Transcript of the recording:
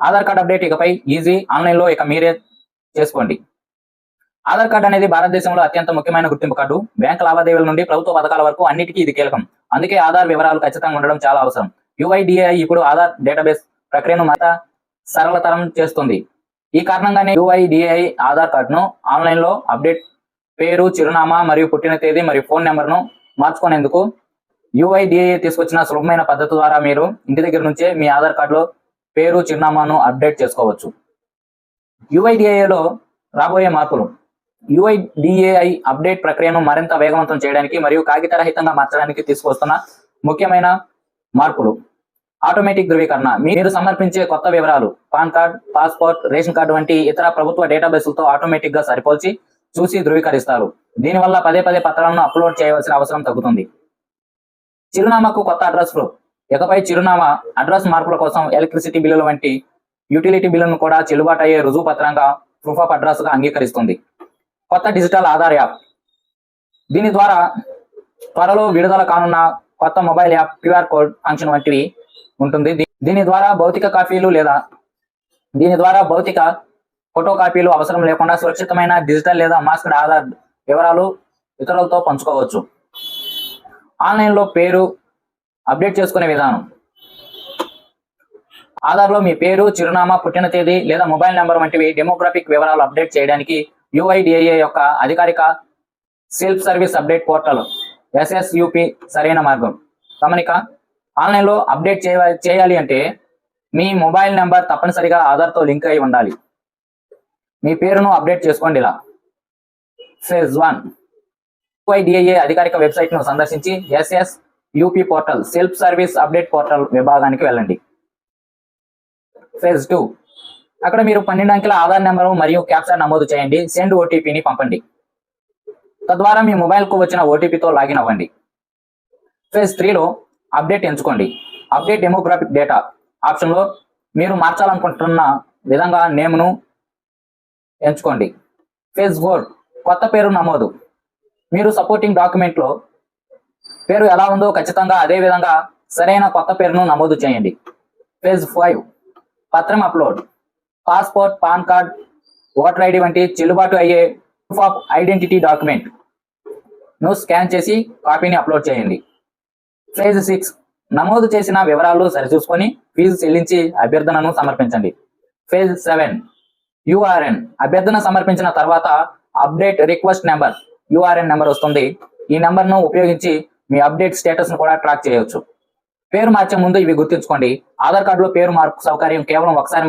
Aadhaar card update ఇకపై easy, ఆన్లైన్లో ఇక మీరే చేసుకోండి. ఆధార్ కార్డు అనేది భారతదేశంలో అత్యంత ముఖ్యమైన గుర్తింపు కార్డు. బ్యాంక్ లావాదేవీల నుండి ప్రభుత్వ పథకాల వరకు అన్నిటికీ ఇది కీలకం. అందుకే ఆధార్ వివరాలు ఖచ్చితంగా ఉండడం చాలా అవసరం. UIDAI ఇప్పుడు ఆధార్ డేటాబేస్ ప్రక్రియను మరింత సరళతరం చేస్తుంది. ఈ కారణంగానే UIDAI ఆధార్ కార్డును ఆన్లైన్లో అప్డేట్, పేరు, చిరునామా మరియు పుట్టిన తేదీ మరియు ఫోన్ నెంబర్ను మార్చుకునేందుకు UIDAI తీసుకొచ్చిన సులభమైన పద్ధతి ద్వారా మీరు ఇంటి దగ్గర నుంచే మీ ఆధార్ కార్డులో పేరు, చిరునామాను అప్డేట్ చేసుకోవచ్చు. UIDAIలో రాబోయే మార్పులు. UIDAI అప్డేట్ ప్రక్రియను మరింత వేగవంతం చేయడానికి మరియు కాగితరహితంగా మార్చడానికి తీసుకొస్తున్న ముఖ్యమైన మార్పులు. ఆటోమేటిక్ ధృవీకరణ. మీరు సమర్పించే కొత్త వివరాలు, pan card, passport, ration card వంటి ఇతర ప్రభుత్వ డేటాబేస్లతో ఆటోమేటిక్ గా సరిపోల్చి చూసి ధృవీకరిస్తారు. దీనివల్ల పదే పత్రాలను అప్లోడ్ చేయవలసిన అవసరం తగ్గుతుంది. చిరునామాకు కొత్త అడ్రస్ ప్రూఫ్. ఇకపై చిరునామా, అడ్రస్ మార్పుల కోసం ఎలక్ట్రిసిటీ బిల్లుల వంటి యూటిలిటీ బిల్లును కూడా చెల్లుబాటు అయ్యే రుజువు పత్రంగా, ప్రూఫ్ ఆఫ్ అడ్రస్ గా అంగీకరిస్తుంది. కొత్త డిజిటల్ ఆధార్ యాప్. దీని ద్వారా త్వరలో విడుదల కానున్న కొత్త mobile app QR code function వంటివి ఉంటుంది. దీని ద్వారా భౌతిక ఫోటో కాపీలు అవసరం లేకుండా సురక్షితమైన డిజిటల్ లేదా మాస్క్డ్ ఆధార్ వివరాలు ఇతరులతో పంచుకోవచ్చు. ఆన్లైన్లో పేరు అప్డేట్ చేసుకునే విధానం. ఆధార్లో మీ పేరు, చిరునామా, పుట్టిన తేదీ లేదా మొబైల్ నెంబర్ వంటివి డెమోగ్రాఫిక్ వివరాలు అప్డేట్ చేయడానికి UIDAI యొక్క అధికారిక self service update portal SSUP సరైన మార్గం. గమనిక, ఆన్లైన్లో అప్డేట్ చేయాలి అంటే మీ మొబైల్ నెంబర్ తప్పనిసరిగా ఆధార్తో లింక్ అయి ఉండాలి. మీ పేరును అప్డేట్ చేసుకోండి ఇలా. ఫేజ్ 1. UIDAI అధికారిక వెబ్సైట్ను సందర్శించి SSUP portal self service update portal విభాగానికి వెళ్ళండి. ఫేజ్ 2. అక్కడ మీరు 12 అంకెల ఆధార్ నెంబర్ మరియు క్యాప్చా నమోదు చేయండి. సెండ్ OTPని పంపండి. తద్వారా మీ మొబైల్కు వచ్చిన OTPతో లాగిన్ అవ్వండి. ఫేజ్ 3లో అప్డేట్ ఎంచుకోండి. అప్డేట్ డెమోగ్రాఫిక్ డేటా ఆప్షన్లో మీరు మార్చాలనుకుంటున్న విధంగా నేమ్ను ఎంచుకోండి. ఫేజ్ 4 కొత్త పేరు నమోదు. మీరు సపోర్టింగ్ డాక్యుమెంట్లో పేరు ఎలా ఉందో ఖచ్చితంగా అదే విధంగా సరైన కొత్త పేరును నమోదు చేయండి. ఫేజ్ 5 పత్రం upload. Passport, pan card, voter ID వంటి చెల్లుబాటు అయ్యే ప్రూఫ్ ఆఫ్ ఐడెంటిటీ డాక్యుమెంట్ ను స్కాన్ చేసి కాపీని అప్లోడ్ చేయండి. ఫేజ్ 6 నమోదు చేసిన వివరాలు సరిచూసుకొని ఫీజు చెల్లించి అభ్యర్థనను సమర్పించండి. Phase 7 URN. అభ్యర్థన సమర్పించిన తర్వాత update request number URN number వస్తుంది. ఈ నెంబర్ను ఉపయోగించి మీ అప్డేట్ స్టేటస్ ను కూడా ట్రాక్ చేయవచ్చు. పేరు మార్చే ముందు ఇవి గుర్తుంచుకోండి. ఆధార్ కార్డులో పేరు మార్పు సౌకర్యం కేవలం ఒకసారి